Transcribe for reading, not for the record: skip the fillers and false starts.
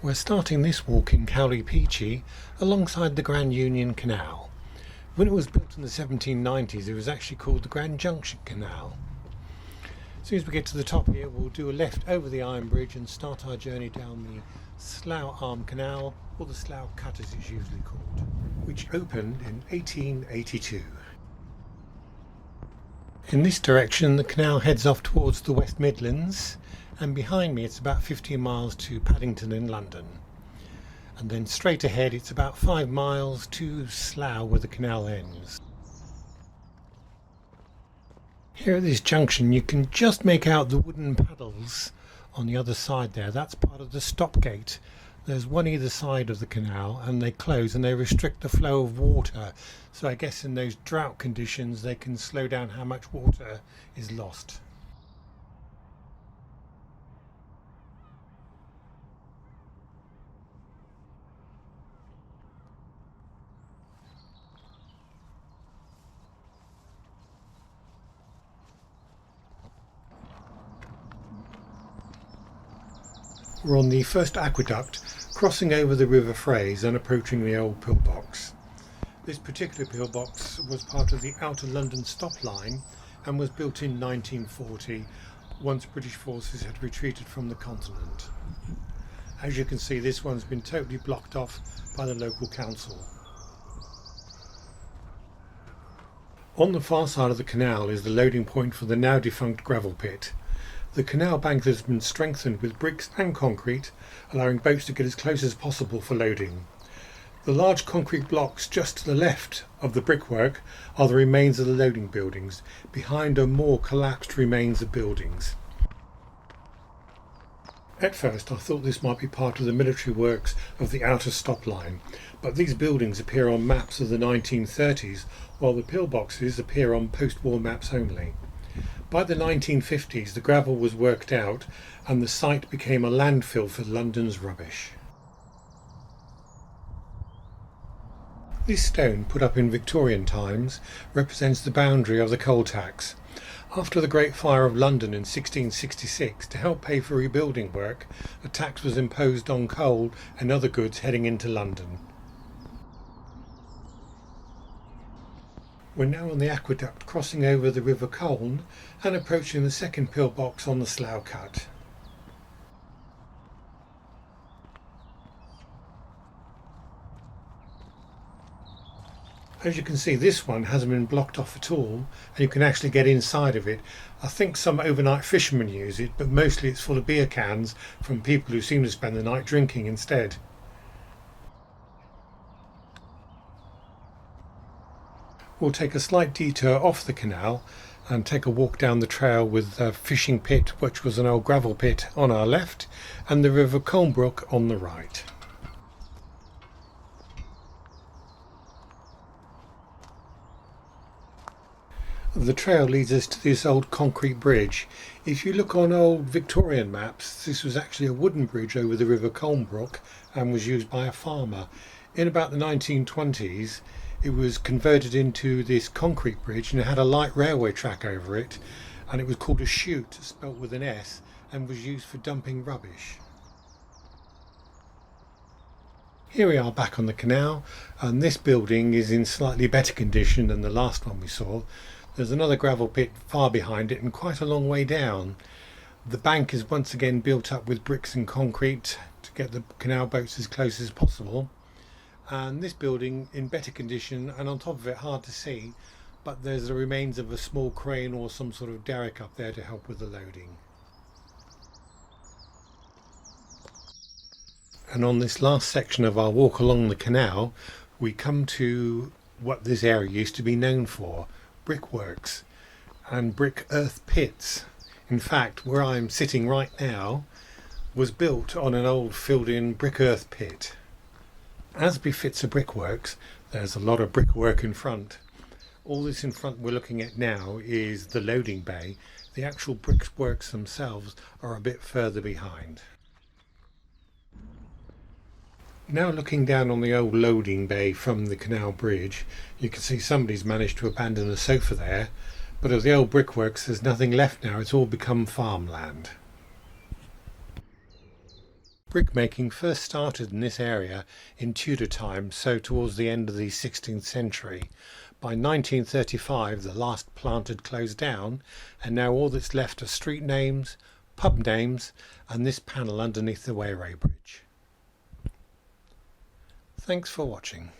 We're starting this walk in Cowley Peachy alongside the Grand Union Canal. When it was built in the 1790s it was actually called the Grand Junction Canal. As soon as we get to the top here we'll do a left over the Iron Bridge and start our journey down the Slough Arm Canal, or the Slough Cut as it's usually called, which opened in 1882. In this direction the canal heads off towards the West Midlands, and behind me it's about 15 miles to Paddington in London, and then straight ahead it's about 5 miles to Slough where the canal ends. Here at this junction you can just make out the wooden paddles on the other side there. That's part of the stop gate. There's one either side of the canal and they close and they restrict the flow of water, so I guess in those drought conditions they can slow down how much water is lost. We're on the first aqueduct, crossing over the River Fraze and approaching the old pillbox. This particular pillbox was part of the Outer London Stop Line and was built in 1940, once British forces had retreated from the continent. As you can see, this one's been totally blocked off by the local council. On the far side of the canal is the loading point for the now defunct gravel pit. The canal bank has been strengthened with bricks and concrete, allowing boats to get as close as possible for loading. The large concrete blocks just to the left of the brickwork are the remains of the loading buildings. Behind are more collapsed remains of buildings. At first I thought this might be part of the military works of the outer stop line, but these buildings appear on maps of the 1930s, while the pillboxes appear on post-war maps only. By the 1950s the gravel was worked out and the site became a landfill for London's rubbish. This stone, put up in Victorian times, represents the boundary of the coal tax. After the Great Fire of London in 1666, to help pay for rebuilding work, a tax was imposed on coal and other goods heading into London. We're now on the aqueduct crossing over the River Colne and approaching the second pillbox on the Slough Cut. As you can see, this one hasn't been blocked off at all and you can actually get inside of it. I think some overnight fishermen use it, but mostly it's full of beer cans from people who seem to spend the night drinking instead. We'll take a slight detour off the canal and take a walk down the trail with a fishing pit, which was an old gravel pit, on our left, and the River Colnebrook on the right. The trail leads us to this old concrete bridge. If you look on old Victorian maps, this was actually a wooden bridge over the River Colnebrook and was used by a farmer. In about the 1920s it was converted into this concrete bridge and it had a light railway track over it, and it was called a chute, spelt with an S, and was used for dumping rubbish. Here we are back on the canal, and this building is in slightly better condition than the last one we saw. There's another gravel pit far behind it and quite a long way down. The bank is once again built up with bricks and concrete to get the canal boats as close as possible. And this building in better condition, and on top of it hard to see, but there's the remains of a small crane or some sort of derrick up there to help with the loading. And on this last section of our walk along the canal we come to what this area used to be known for: brickworks and brick earth pits. In fact, where I'm sitting right now was built on an old filled-in brick earth pit. As befits a brickworks, there's a lot of brickwork in front. All this in front we're looking at now is the loading bay. The actual brickworks themselves are a bit further behind. Now looking down on the old loading bay from the canal bridge, you can see somebody's managed to abandon a sofa there, but of the old brickworks there's nothing left now. It's all become farmland. Brickmaking first started in this area in Tudor times, so towards the end of the 16th century. By 1935 the last plant had closed down, and now all that's left are street names, pub names and this panel underneath the Wayrey Bridge. Thanks for watching.